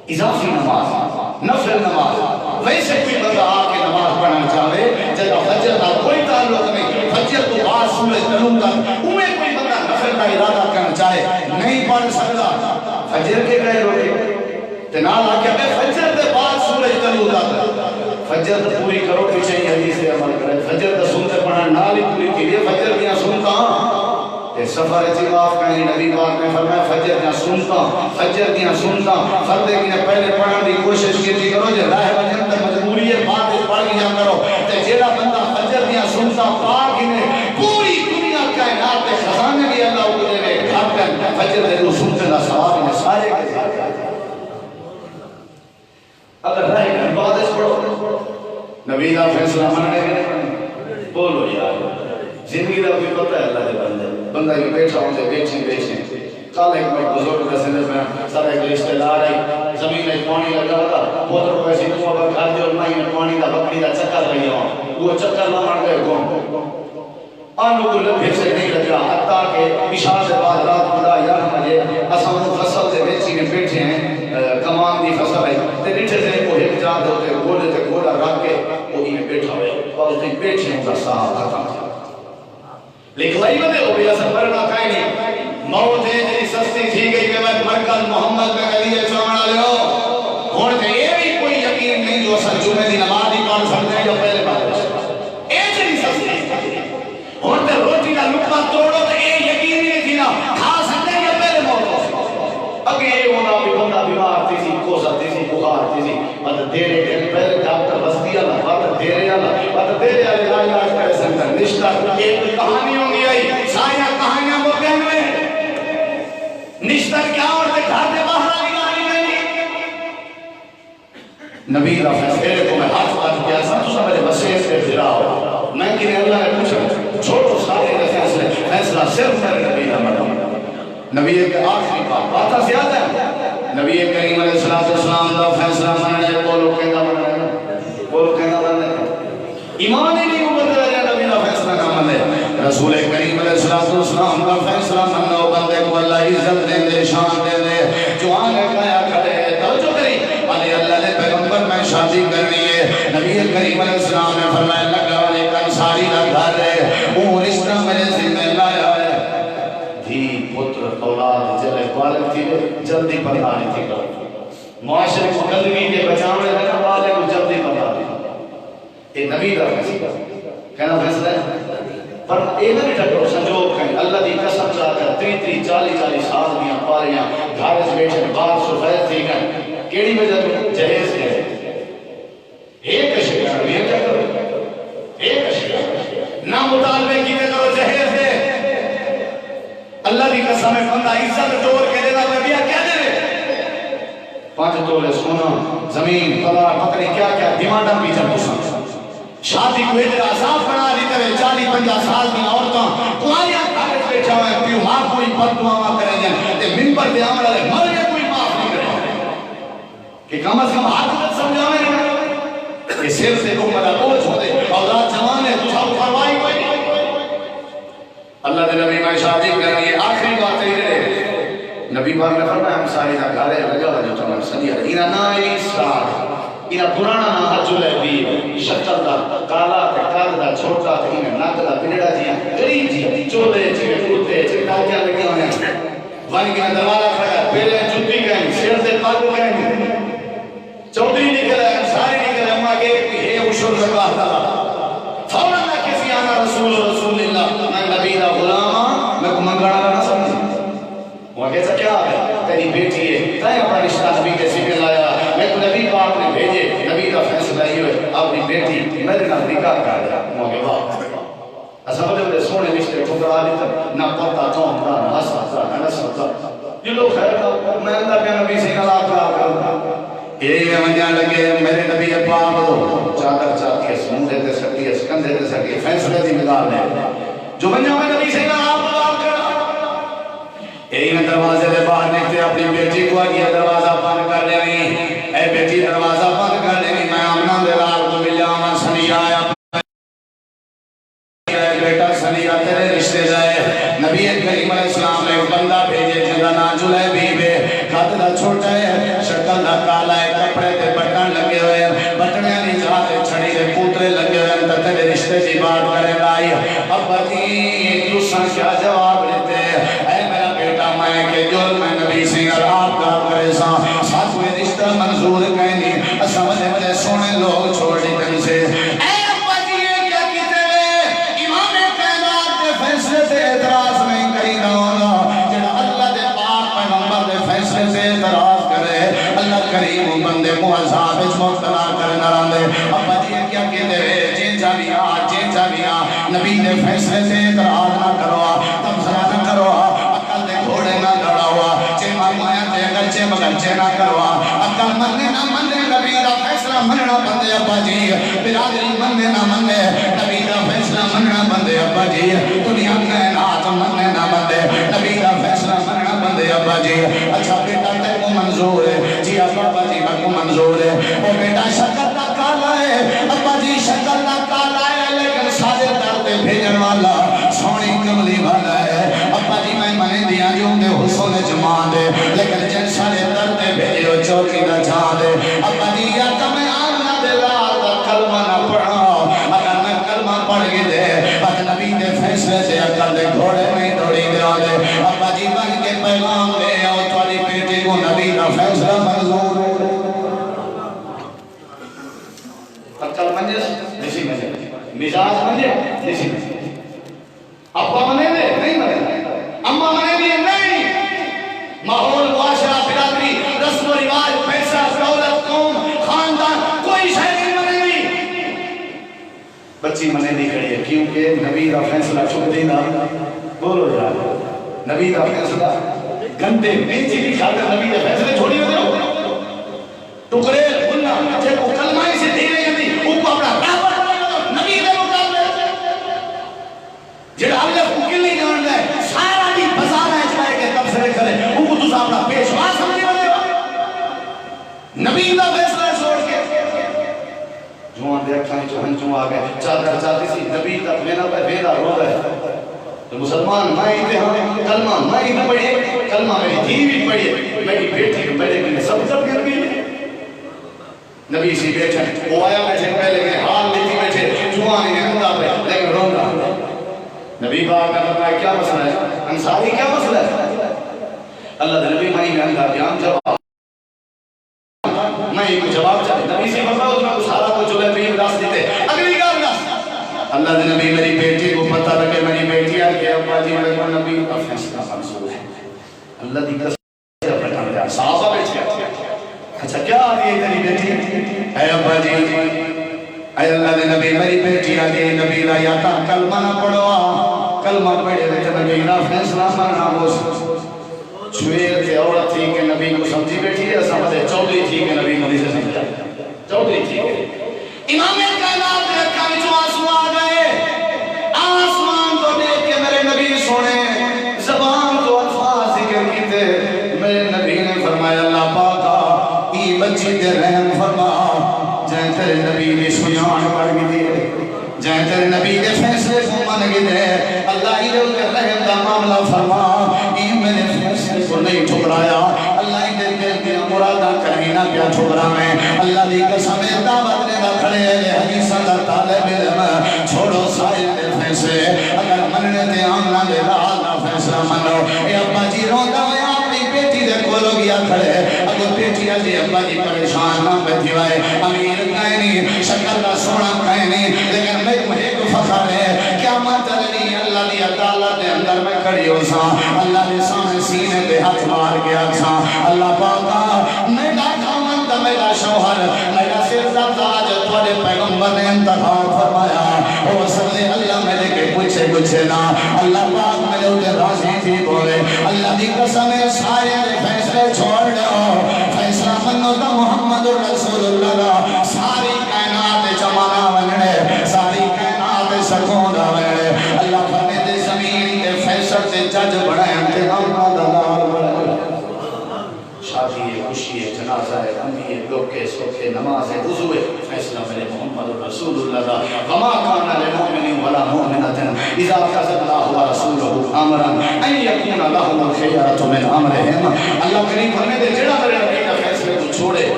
اضافی نماز نفل نماز ویسے کوئی بندہ آ کے نماز پڑھنا چاہے جب فجر کا کوئی تعلق نہیں فجر تو بعد سورج طلوع تک انہیں کوئی بندہ نفل کا ارادہ کرنا چاہے نہیں پڑھ سکتا فجر کے گئے روٹے تنال آ کے میں فجر کے بعد سورج طلوع تک فجر تو پوری کرو پیچھے ہی حدیث سے عمل کرے فجر تو سنتے پڑھنا نال ہی پوری کی لیے فجر کیا سنتا تے سفر اعتکاف کہیں نبی پاک نے فرمایا فجر کیا سنتا فجر کیا سنتا فردے کی پہلے پڑھنے کی کوشش کی کرو جو راہ وجن تے مجبوری ہے بعد میں پڑھ لیا کرو تے جیڑا بندہ فجر کیا سنتا پاک نے پوری دنیا کائنات کے خزانے بھی اللہ کو دے گھر کر فجر دے سنتے دا ثواب نے سارے کے ساتھ اگر راہ کر بعد اس پڑھو نبی دا فیصلہ مننے کے بولو یار زندگی دا کوئی پتہ ہے اللہ دے بندے بندہ یہ بیٹھا ہوں سے بیچیں کال ایک بار بزرگ کا سندس میں سارا ایک رشتہ دار ہے زمین میں پانی لگا ہوتا بہت روپے سے تو اگر گھر دے اور نہیں پانی دا بکری دا چکر رہی ہوں وہ چکر نہ مار گئے کون آنو کو لبھے سے نہیں لگا حتیٰ کہ عشاء سے بعد رات بدا 11 بجے اساں فصل سے بیچی میں بیٹھے ہیں کمان دی فصل ہے تے نیچے سے کو ایک جان ہوتے گھوڑے تے گھوڑا رکھ کے وہ ہی بیٹھا ہوئے اور اس بیٹھے ہیں کا صاحب ختم لیکن وہی بندے ہو گیا سب مرنا کہیں نہیں موت ہے جی سستی تھی گئی کہ میں مرکز محمد میں علی چوڑا لے ہو اور کہ یہ بھی کوئی یقین نہیں جو اصل جمعے دی نماز ہی پڑھ سکتے ہیں جو پہلے بات اے جی سستی اور تے روٹی کا لقمہ توڑو تو اے یقین نہیں تھی نا کھا سکتے ہیں یا پہلے موت اگے یہ ہونا بھی بندہ بیمار تھی سی کو سکتی سی بخار تھی سی مطلب دیرے دن پہلے ڈاکٹر بستی اللہ مطلب دیرے اللہ مطلب دیرے اللہ علاج کرے سکتا نشتہ ایک کہانی ہوگی آئی سایہ کہانیاں وہ کہنے میں نشتہ کیا اور دے گھر دے باہر آئی گانی نہیں نبی کا فیصلے کو میں ہاتھ بات کیا سب تو سب میرے وسیع سے پھرا ہو میں کہ اللہ نے پوچھا چھوڑو سارے فیصلے فیصلہ صرف میرے نبی کا مرد نبی کے آخری بات زیادہ ہے نبی کریم علیہ السلام کا فیصلہ مننے بولو کہنا مننے بولو کہنا مننے ایمان ہی نہیں بدلا جائے نبی کا فیصلہ نہ منے رسول کریم علیہ السلام کا فیصلہ منو بندے کو اللہ عزت دے دے شان دے دے جو آگے کھایا کھڑے توجہ کری علی اللہ نے پیغمبر میں شادی کرنی ہے نبی کریم علیہ السلام نے فرمایا لگا والے کنساری کا گھر ہے وہ رشتہ میرے ذمہ لایا ہے دھی پتر اولاد جلے بالغ تھی جلدی پردانی تھی معاشرے کو گندگی کے بچانے لگا والے کو جلدی پردانی یہ نبی کا فیصلہ کہنا فیصلہ ہے پر یہ نہیں ٹھکرو سنجوگ کہیں اللہ دی قسم چاہتا ہے 30-40 سال دیا پاریاں گھر سے بیٹھے باہر سفید تھی گئے کیڑی وجہ تو جہیز ہے ایک شکر بھی کیا کرو ایک شکر نہ مطالبے کی کرو جہیز ہے اللہ دی قسم ہے بندہ عزت جوڑ کے دینا میں بیا کیا دے 5 تولے سونا زمین پلا پتری کیا کیا ڈیمانڈاں بھی جب پسند شادی کو ادھر آساف بنا دی کرے 40-50 سال کی عورتاں کوائیاں کارج بیٹھا ہوئے پیو ماں کوئی بددعا کرے جائیں تے منبر دے عمل ہے مر گئے کوئی معاف نہیں کرے کہ کم از کم حقیقت سمجھاویں نہیں کہ سر سے کو بڑا بوجھ ہو دے اولاد جوان ہے تو سب پرواہی کوئی نہیں اللہ دے نبی میں شادی کرنی ہے آخری بات یہ ہے نبی پاک نے فرمایا ہم ساری دا گھر ہے لگا جو تمہارا سدیا اینا نا اسرار اینا پرانا نا حجل ہے بھی شکل دا کالا تے کال دا چھوٹا تے اینا ناک دا پنڈا جی غریب جی چولے جی کتے جی ٹاکیاں لگے ہوئے ہیں وان کے دروازہ کھڑا پہلے جُتی گئے سر سے پاگ گئے چودھری نکل ہے سارے نکل ہے اما کے ہے اشر لگا تھا فوراً نہ کسی آنا رسول اللہ میں نبی دا غلام میں کو منگانا نہ سمجھ وہ کہتا کیا ہے تیری بیٹی ہے تائیں اپنا رشتہ نبی کے سینے لایا میں کو نبی پاک نے بھیجے نبی کا فیصلہ یہ ہے اپنی بیٹی میرے نام نکاح کر دیا وہ کے بعد ایسا بڑے سونے رشتے ٹھکرا لیتا نہ پتہ کون تھا نہ ہنسا تھا نہ نسل تھا یہ لوگ خیر تھا میں اللہ کے نبی سے کلا کرا یہ وجہ لگے میرے نبی پاک کو چادر چاہتی ہے سمندے تے سکتی ہے سکندے تے سکتی ہے فیصلے دی مدار ہے جو بنجا میں نبی سے کلا کرا ایک دروازے دے باہر نکتے اپنی بیٹی کو آگیا دروازہ بند کر لینی اے بیٹی دروازہ بند کر لینی میں آمنہ دے لال کو مل جاؤں سنی آیا بیٹا سنی تیرے رشتے جائے نبی کریم علیہ السلام نے ایک بندہ بھیجے جنہا ناجل ہے بیوے خط دا چھوٹا ہے شکل دا کالا ہے کپڑے تے بٹن لگے ہوئے ہیں بٹنے نہیں جاتے چھڑی دے پوترے لگے ہوئے ہیں تیرے رشتے کی بات کرے لائی ابا جی تُساں کیا جواب دیتے اے میرا بیٹا میں کہ جرم نبی سے اور آپ کا کرے سا ساتھ میں رشتہ منظور کہنی سمجھے مجھے سونے لوگ چھوڑ دی تن سے اے ابا جی یہ کیا کیتے لے امام کائنات کے فیصلے سے اعتراض نہیں کری نہ ہوگا جڑا اللہ دے پاک پیغمبر دے فیصلے سے اعتراض کرے اللہ کریم بندے معذاب اس مبتلا کرنا راندے ابا جی یہ کیا کیتے لے جین جاویا نبی دے فیصلے سے اعتراض نہ کرو تبصرہ نہ کرو عقل دے گھوڑے نہ دوڑاؤ چے مایا تے اگرچے مگرچے نہ کرو عقل مننے نہ مننے نبی دا فیصلہ مننا بندے ابا جی برادری مننے نہ مننے نبی دا فیصلہ مننا بندے ابا جی دنیا کائنات مننے نہ بندے نبی دا فیصلہ مننا بندے ابا جی اچھا بیٹا تے کو منظور ہے جی ابا جی کو منظور ہے او بیٹا شکل دا کالا ہے ابا جی شکل دا کالا ہے لیکن سارے درد بھیجن والا سونی کملی والا ہے ابا جی میں منے دیا جو دے حسن جمان دے لیکن جن سارے درد بھیجو چوکی دا جان دے ابا جی یا تمہیں آمنا دے لال دا کلمہ نہ پڑھا اگر میں کلمہ پڑھ گی دے بس نبی دے فیصلے سے اکل دے گھوڑے میں دوڑی دے آدے ابا جی بن کے پیغام لے آؤ توالی بیٹی کو نبی دا فیصلہ منظور ہے اکل منجس نسی منجس مزاج منجے نسی منجے ابا منے دے نہیں منے دے اما منے دے نہیں ماحول معاشرہ برادری رسم و رواج پیسہ دولت قوم خاندان کوئی شے نہیں منے دی بچی منے دی کھڑی ہے کیونکہ نبی دا فیصلہ چھوڑ دینا بولو یار نبی دا فیصلہ گندے نیچی بھی کھاتے نبی دا فیصلے چھوڑی ہوتے ہو ٹکڑے بننا جب وہ کلمائی سے دینے گندی وہ کو اپنا برابر نبی دے مقابلے جڑا اللہ کو کلی جان لے سارا دی بازار ہے چاہے کہ کب سے کرے وہ کو تو اپنا پیشوا سمجھے والے نبی دا فیصلہ چھوڑ کے جوان دے اکھاں جو ہنچوں آ گئے چادر چاہتی سی نبی تک لینا پہ ویدا رو گئے تو مسلمان میں امتحان کلمہ میں ہی پڑھے کلمہ میری دھی بھی پڑھے میری بیٹی میرے کے سب گر گئی نبی سی بیٹھے وہ آیا بیٹھے پہلے کے حال لیتی بیٹھے جوانی نے اندھا پہ لیکن رون رہا نبی باغ کا فرمایا کیا مسئلہ ہے انصاری کیا مسئلہ ہے اللہ دے نبی میں اندھا بیان جواب میں ایک جواب چاہتے نبی سی فرمایا اس میں کو سارا کو چلے پہ راست دیتے اگلی گال راست اللہ دے نبی میری بیٹی کو پتہ لگے میری بیٹی ہے کہ ابا جی میں کو نبی کا فیصلہ منظور ہے اللہ دی قسم سے پٹھان دیا صحابہ بیٹھ گیا اچھا کیا آ رہی ہے تیری بیٹی اے ابا جی اے اللہ دے نبی میری بیٹی آ گئی نبی لا یا تا کلمہ نہ پڑھوا کلمہ پڑھے رہے نبی لا فیصلہ مننا بوس چھویر تھے عورت تھی کہ نبی کو سمجھی بیٹھی ہے سمجھے چودری تھی کہ نبی مدی سے سمجھا چودری تھی کہ امام کائنات نے کہا جو آنسو آ گئے آسمان کو دیکھ کے میرے نبی سونے زبان کو الفاظ ذکر کیتے میرے نبی نے فرمایا اللہ پاکا ای بچی دے رحم فرما جائیں تیرے نبی نے سنیان پڑھ گی دے جائیں تیرے نبی دے فیصلے کو من گی دے اللہ ہی دے رحم دا معاملہ فرما ای میرے فیصلے کو نہیں ٹھکرایا اللہ ہی دے دل کے مرادہ کریں نہ کیا ٹھکرا میں اللہ دی قسم دعوت نے نہ کھڑے لے حدیثہ دا طالب علم چھوڑو سائل دے فیصلے اگر مننے دے آمنا دے راہ دا فیصلہ منو اے ابا جی روندہ ہویا اپنی بیٹی دے کولو گیا کھڑے اگر بیٹی آجی ابا جی پریشان نہ بیٹھی وائے امیر کہنی شکر دا سونا کہنی لیکن میں کو فخر ہے کیا مطلبی اللہ دی عدالت دے اندر میں کھڑی ہو سا اللہ دے سامنے سینے دے ہاتھ مار گیا سا اللہ پاکا میرا دامن دا میرا شوہر میرا سر دا تاج تھوڑے پیغمبر نے انتخاب فرمایا وہ صلی اللہ میرے کے پوچھے نا اللہ پاک میرے اٹھے راضی تھی بولے اللہ دی قسم سارے فیصلے چھوڑ دو فیصلہ منو دا محمد رسول اللہ ساری کائنات جمانا ونڑے ساری کائنات سکون دا ونڑے اللہ فرمے دے زمین دے فیصل دے جج بڑھائیں انتظام کا دلال بڑھائیں شادی ہے خوشی ہے جنازہ ہے غمی ہے لوکے سوکے نماز ہے وضو ہے فیصلہ میرے محمد رسول اللہ دا وما کانا للمؤمن ولا مؤمنۃ اذا قضى الله ورسوله امرا ان يكون لهم الخيرة من امرهم اللہ کریم فرمائے دے جڑا میرے نبی کا فیصلے کو چھوڑے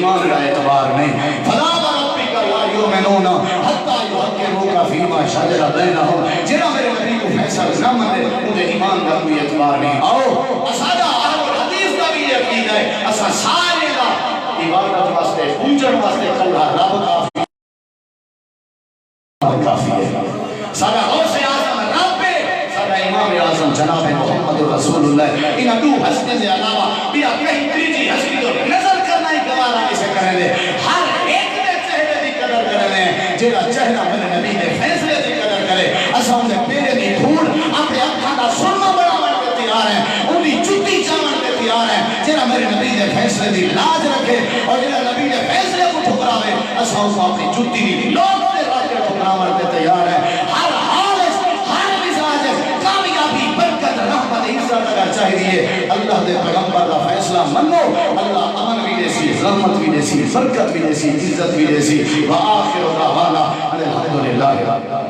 ایمان کا اعتبار نہیں. فلا وربک لا یؤمنون حتی یحکموک فیما شجر بینہم. جنہاں میرے نبی کو فیصل نہ منے مجھے ایمان کا کوئی اعتبار نہیں. آؤ اسادا اہل الحدیث کا بھی یہ عقیدہ ہے اسا سارے دا عبادت واسطے پوجن واسطے کلا رب کافی ہے. سارا غوث اعظم رب ہے، سارا امام اعظم جناب محمد رسول اللہ. انہاں دو ہستی سے علاوہ بیا کہیں تیجی ہستی تو نظر کرنا ہی گوارا اسے کریں دے. ہر ایک دے چہرے دی قدر کریں دے. جیڑا چہرہ میرے نبی دے فیصلے دی قدر کرے اساں دے پیرے دی دھول اپنے اکھاں دا سرما بناون تے تیار ہیں، ان دی جُتی چاون تے تیار ہیں. جیڑا میرے نبی دے فیصلے دی لاج رکھے اور جیڑا نبی دے فیصلے کو ٹھکراوے اساں اس اپنی جُتی دی لوٹ تے رکھ کے ٹھکراون تے تیار ہیں. ہر حال ہر مزاج کامیابی برکت رحمت عزت اگر چاہیے اللہ دے پیغمبر کا فیصلہ منو. اللہ امن بھی دے سی، رحمت بھی دے سی، برکت بھی دے سی، عزت بھی دے سی. وآخر دعوانا الحمدللہ.